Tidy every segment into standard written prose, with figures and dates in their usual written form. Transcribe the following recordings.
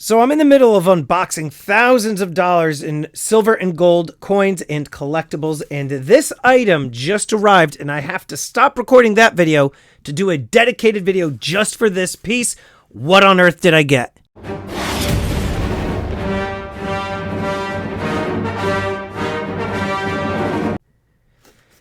So I'm in the middle of unboxing thousands of dollars in silver and gold coins and collectibles, and this item just arrived, and I have to stop recording that video to do a dedicated video just for this piece. What on earth did I get?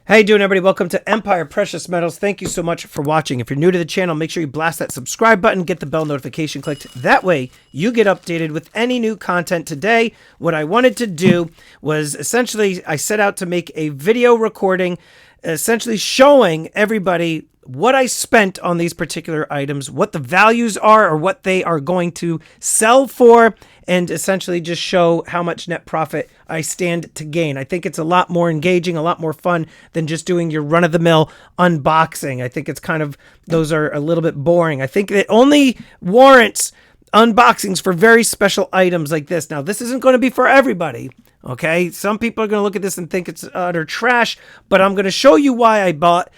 How you doing, everybody? Welcome to Empire Precious Metals. Thank you so much for watching. If you're new to the channel, make sure you blast that subscribe button, get the bell notification clicked. That way, you get updated with any new content. Today, what I wanted to do was essentially, I set out to make a video recording, essentially showing everybody what I spent on these particular items, what the values are or what they are going to sell for, and essentially just show how much net profit I stand to gain. I think it's a lot more engaging, a lot more fun than just doing your run-of-the-mill unboxing. I think it's kind of, those are a little bit boring. I think it only warrants unboxings for very special items like this. Now, this isn't going to be for everybody, okay? Some people are going to look at this and think it's utter trash, but I'm going to show you why I bought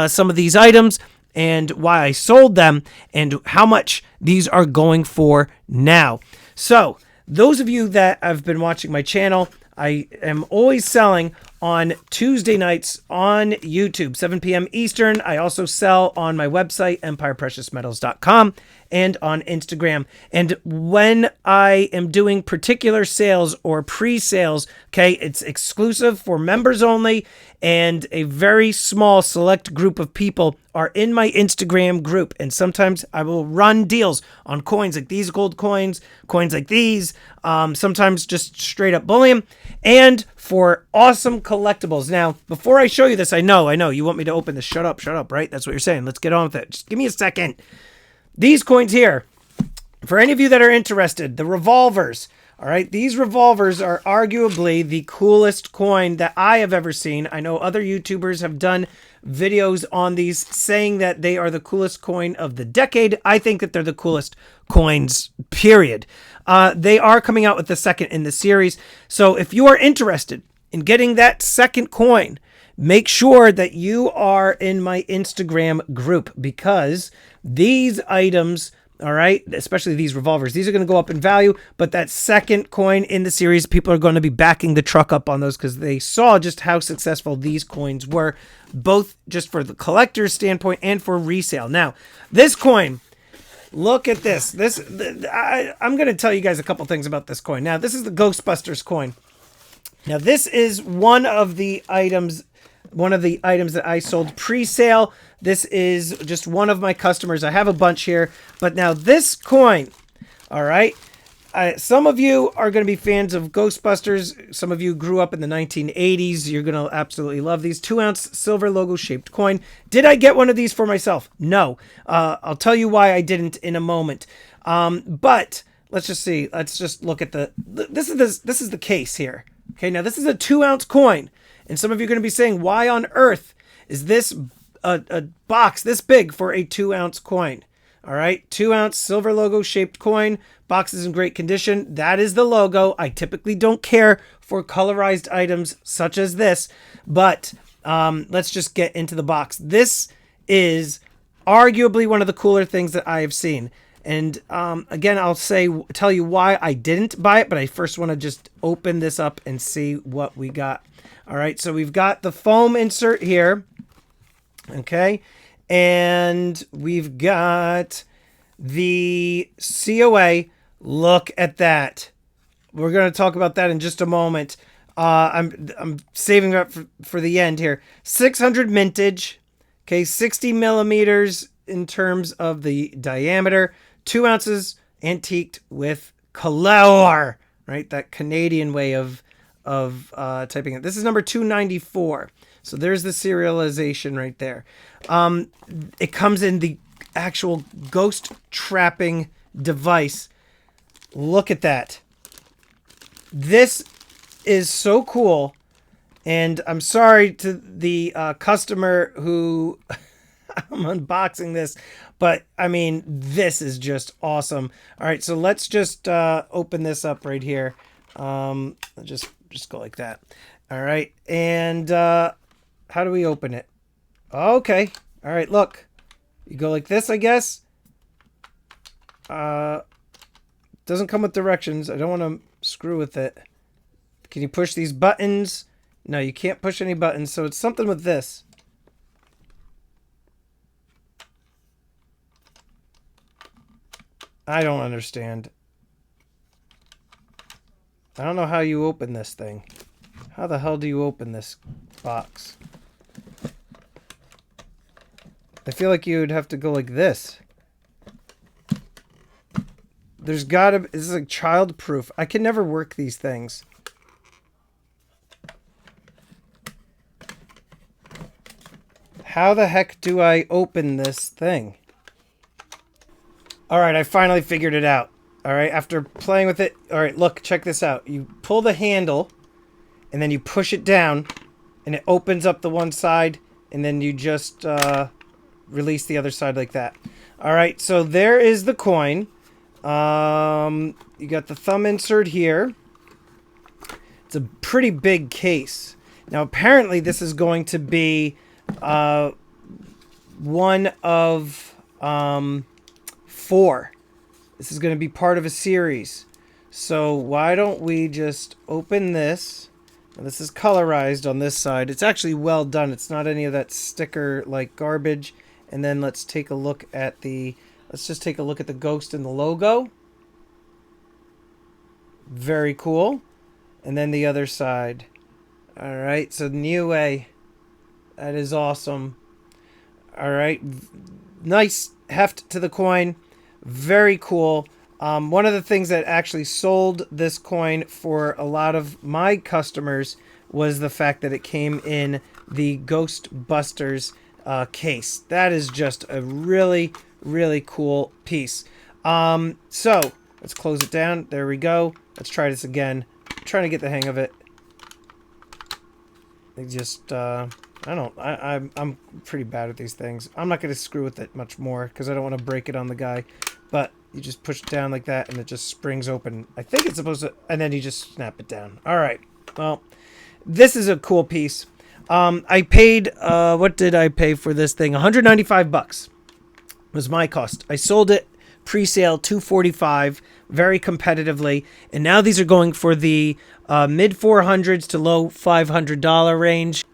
some of these items and why I sold them and how much these are going for now. So, those of you that have been watching my channel, I am always selling on Tuesday nights on YouTube, 7 p.m. Eastern. I also sell on my website, empirepreciousmetals.com, and on Instagram. And when I am doing particular sales or pre-sales, okay, it's exclusive for members only, and a very small select group of people are in my Instagram group. And sometimes I will run deals on coins like these, gold coins, coins like these, sometimes just straight up bullion, and for awesome collectibles. Now, before I show you this, I know, you want me to open this. Shut up, right? That's what you're saying. Let's get on with it. Just give me a second. These coins here, for any of you that are interested, the Revolvers. All right, these Revolvers are arguably the coolest coin that I have ever seen. I know other YouTubers have done videos on these saying that they are the coolest coin of the decade. I think that they're the coolest coins, period. They are coming out with the second in the series. So if you are interested in getting that second coin, make sure that you are in my Instagram group, because these items, all right, especially these Revolvers, these are going to go up in value, but that second coin in the series, people are going to be backing the truck up on those because they saw just how successful these coins were, both just for the collector's standpoint and for resale. Now, this coin, look at this. I'm going to tell you guys a couple things about this coin. Now, this is the Ghostbusters coin. Now, this is one of the items that I sold pre-sale. This is just one of my customers. I have a bunch here, but now this coin, all right, some of you are going to be fans of Ghostbusters. Some of you grew up in the 1980s. You're going to absolutely love these 2-ounce silver logo shaped coin. Did I get one of these for myself? No. I'll tell you why I didn't in a moment. But let's just see. Let's just look at this is the case here. Okay, now this is a 2-ounce coin. And some of you are going to be saying, why on earth is this a box this big for a 2-ounce coin? All right, 2-ounce silver logo shaped coin. Box is in great condition. That is the logo. I typically don't care for colorized items such as this, but let's just get into the box. This is arguably one of the cooler things that I have seen. And again, I'll tell you why I didn't buy it, but I first want to just open this up and see what we got. All right, so we've got the foam insert here, okay, and we've got the COA. Look at that. We're going to talk about that in just a moment. I'm saving it up for the end here. 600 mintage, okay, 60 millimeters in terms of the diameter, 2 ounces, antiqued with color, right? That Canadian way of typing it. This is number 294. So there's the serialization right there. It comes in the actual ghost trapping device. Look at that. This is so cool. And I'm sorry to the customer who I'm unboxing this, but I mean, this is just awesome. All right, so let's just open this up right here. Just go like that. All right, and how do we open it? Okay. All right, look. You go like this, I guess. Doesn't come with directions. I don't want to screw with it. Can you push these buttons? No, you can't push any buttons. So it's something with this. I don't understand. I don't know how you open this thing. How the hell do you open this box? I feel like you would have to go like this. There's gotta be... This is like child-proof. I can never work these things. How the heck do I open this thing? Alright, I finally figured it out. Alright, after playing with it... Alright, look, check this out. You pull the handle, and then you push it down, and it opens up the one side, and then you just release the other side like that. Alright, so there is the coin. You got the thumb insert here. It's a pretty big case. Now, apparently, this is going to be one of 4. This is going to be part of a series. So why don't we just open this? Now, this is colorized on this side. It's actually well done. It's not any of that sticker like garbage. And then let's take a look at the... Let's just take a look at the ghost and the logo. Very cool. And then the other side. Alright, so new way. That is awesome. Alright. Nice heft to the coin. Very cool. One of the things that actually sold this coin for a lot of my customers was the fact that it came in the Ghostbusters case. That is just a really, really cool piece. So, let's close it down. There we go. Let's try this again. I'm trying to get the hang of it. They just, I'm pretty bad at these things. I'm not going to screw with it much more because I don't want to break it on the guy. But you just push it down like that and it just springs open. I think it's supposed to, and then you just snap it down. All right. Well, this is a cool piece. I paid, what did I pay for this thing? $195 was my cost. I sold it pre-sale $245 very competitively, and now these are going for the mid $400s to low $500 range.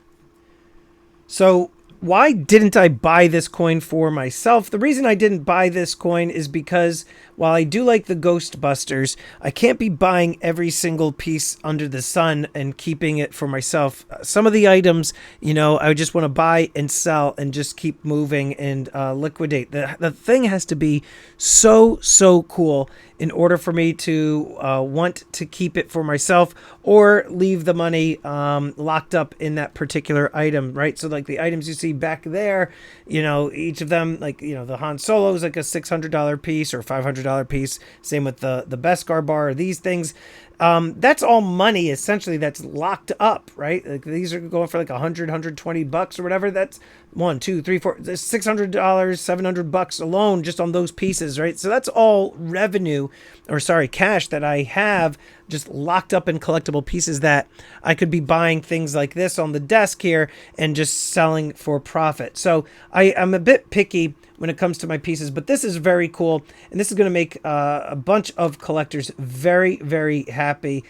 So why didn't I buy this coin for myself? The reason I didn't buy this coin is because while I do like the Ghostbusters, I can't be buying every single piece under the sun and keeping it for myself. Some of the items, you know, I just want to buy and sell and just keep moving and liquidate. The thing has to be so cool in order for me to want to keep it for myself or leave the money locked up in that particular item, right? So like the items you see back there, you know, each of them, like, you know, the Han Solo is like a $600 piece or $500 piece. Same with the Beskar bar, these things. That's all money essentially that's locked up, right? Like these are going for like $100, $120 or whatever. That's $1, $2, $3, $4, $600, $700 alone just on those pieces, right? So that's all revenue, or sorry, cash that I have just locked up in collectible pieces that I could be buying things like this on the desk here and just selling for profit. So I'm a bit picky when it comes to my pieces, but this is very cool, and this is going to make a bunch of collectors very happy.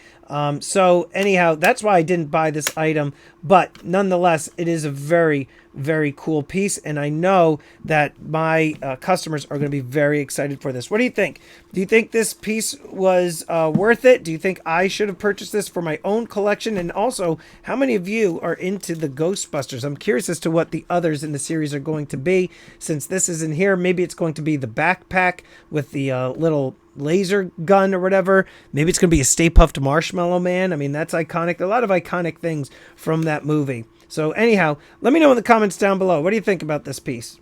So anyhow, that's why I didn't buy this item, but nonetheless, it is a very cool piece, and I know that my customers are going to be very excited for this. What do you think? Do you think this piece was worth it? Do you think I should have purchased this for my own collection? And also, how many of you are into the Ghostbusters? I'm curious as to what the others in the series are going to be. Since this is in here, maybe it's going to be the backpack with the little laser gun or whatever. Maybe it's going to be a Stay Puft Marshmallow Man. I mean, that's iconic. A lot of iconic things from that movie. So anyhow, let me know in the comments down below. What do you think about this piece?